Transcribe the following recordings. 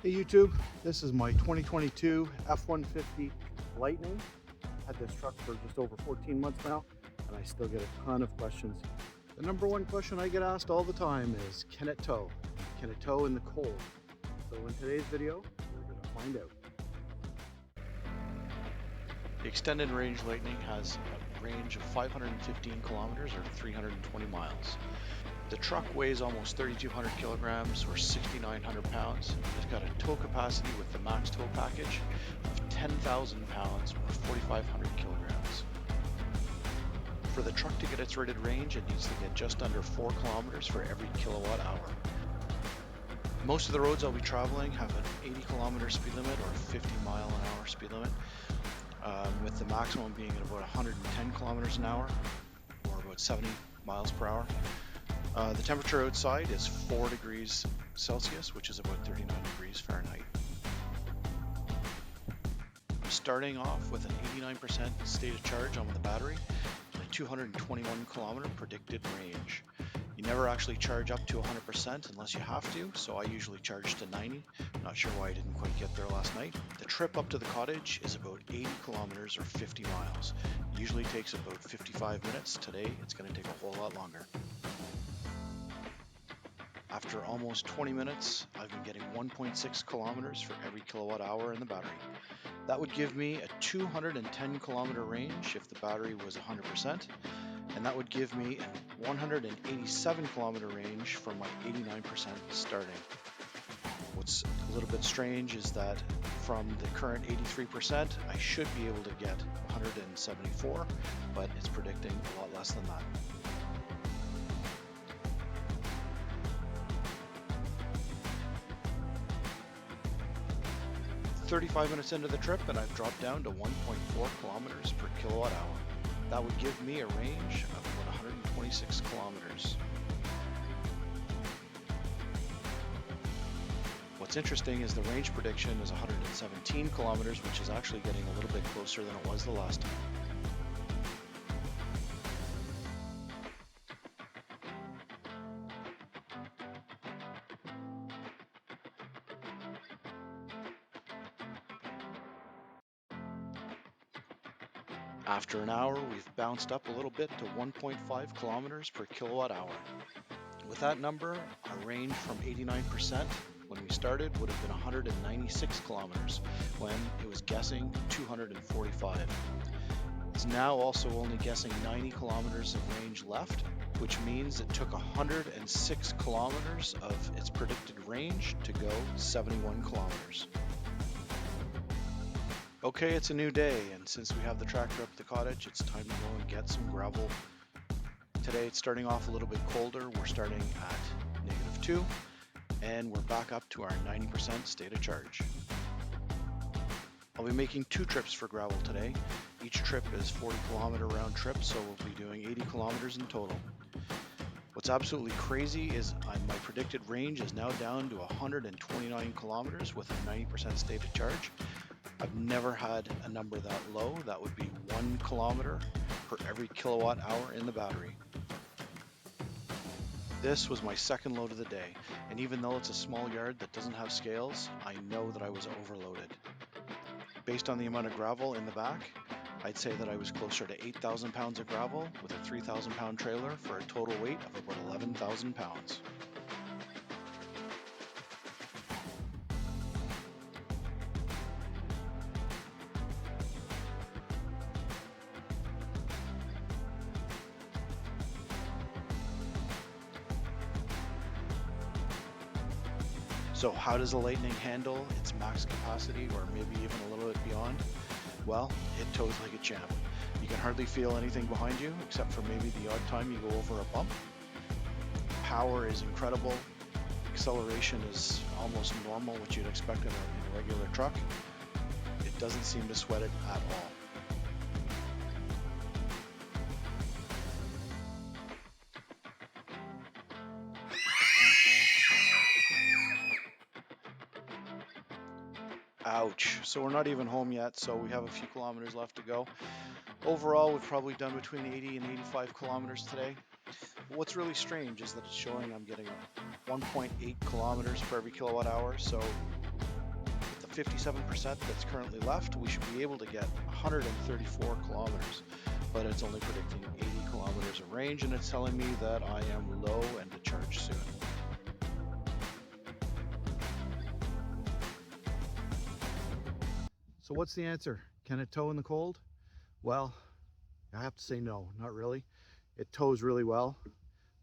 Hey YouTube, this is my 2022 F-150 Lightning. Had this truck for just over 14 months now, and I still get a ton of questions. The number one question I get asked all the time is, can it tow? Can it tow in the cold? So in today's video, we're going to find out. The Extended Range Lightning has a range of 515 kilometers or 320 miles. The truck weighs almost 3,200 kilograms or 6,900 pounds. It's got a tow capacity with the max tow package of 10,000 pounds or 4,500 kilograms. For the truck to get its rated range, it needs to get just under 4 kilometers for every kilowatt hour. Most of the roads I'll be traveling have an 80 kilometer speed limit or 50 mile an hour speed limit, with the maximum being at about 110 kilometers an hour or about 70 miles per hour. The temperature outside is 4 degrees Celsius, which is about 39 degrees Fahrenheit. I'm starting off with an 89% state of charge on the battery and a 221 kilometer predicted range. You never actually charge up to 100% unless you have to, so I usually charge to 90. Not sure why I didn't quite get there last night. The trip up to the cottage is about 80 kilometers or 50 miles. It usually takes about 55 minutes. Today it's going to take a whole lot longer. After almost 20 minutes, I've been getting 1.6 kilometers for every kilowatt hour in the battery. That would give me a 210 kilometer range if the battery was 100%, and that would give me a 187 kilometer range for my 89% starting. What's a little bit strange is that from the current 83%, I should be able to get 174, but it's predicting a lot less than that. 35 minutes into the trip and I've dropped down to 1.4 kilometers per kilowatt hour. That would give me a range of about 126 kilometers. What's interesting is the range prediction is 117 kilometers, which is actually getting a little bit closer than it was the last time. After an hour, we've bounced up a little bit to 1.5 kilometers per kilowatt hour. With that number, our range from 89% when we started would have been 196 kilometers when it was guessing 245. It's now also only guessing 90 kilometers of range left, which means it took 106 kilometers of its predicted range to go 71 kilometers. Okay, it's a new day, and since we have the tractor up at the cottage, it's time to go and get some gravel. Today it's starting off a little bit colder. We're starting at -2, and we're back up to our 90% state of charge. I'll be making 2 trips for gravel today. Each trip is 40 kilometer round trip, so we'll be doing 80 kilometers in total. What's absolutely crazy is my predicted range is now down to 129 kilometers with a 90% state of charge. I've never had a number that low. That would be 1 kilometer per every kilowatt hour in the battery. This was my second load of the day, and even though it's a small yard that doesn't have scales, I know that I was overloaded. Based on the amount of gravel in the back, I'd say that I was closer to 8,000 pounds of gravel with a 3,000 pound trailer for a total weight of about 11,000 pounds. So how does the Lightning handle its max capacity, or maybe even a little bit beyond? Well, it tows like a champ. You can hardly feel anything behind you, except for maybe the odd time you go over a bump. Power is incredible. Acceleration is almost normal, what you'd expect in a regular truck. It doesn't seem to sweat it at all. Ouch. So we're not even home yet, so we have a few kilometers left to go. Overall, we've probably done between 80 and 85 kilometers today. What's really strange is that it's showing I'm getting 1.8 kilometers per every kilowatt hour, so 57% that's currently left, we should be able to get 134 kilometers. But it's only predicting 80 kilometers of range, and it's telling me that I am low and to charge soon. So what's the answer? Can it tow in the cold? Well, I have to say no, not really. It tows really well,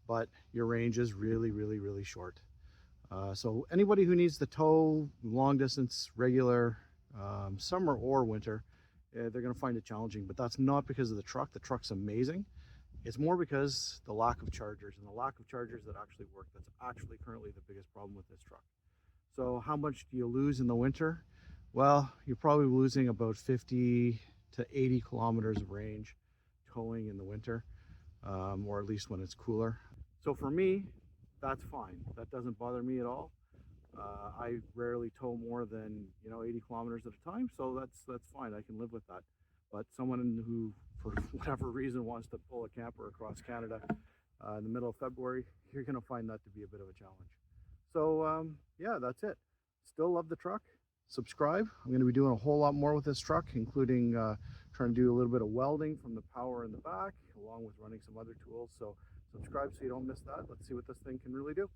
but your range is really short. So anybody who needs to tow long distance, regular, summer or winter, they're going to find it challenging. But that's not because of the truck. The truck's amazing. It's more because the lack of chargers, and the lack of chargers that actually work. That's actually currently the biggest problem with this truck. So how much do you lose in the winter? Well, you're probably losing about 50 to 80 kilometers of range towing in the winter, or at least when it's cooler. So for me, that's fine. That doesn't bother me at all. I rarely tow more than 80 kilometers at a time, so that's fine. I can live with that. But someone who, for whatever reason, wants to pull a camper across Canada in the middle of February, you're going to find that to be a bit of a challenge. So yeah, that's it. Still love the truck. Subscribe. I'm going to be doing a whole lot more with this truck, including trying to do a little bit of welding from the power in the back, along with running some other tools. So subscribe so you don't miss that. Let's see what this thing can really do.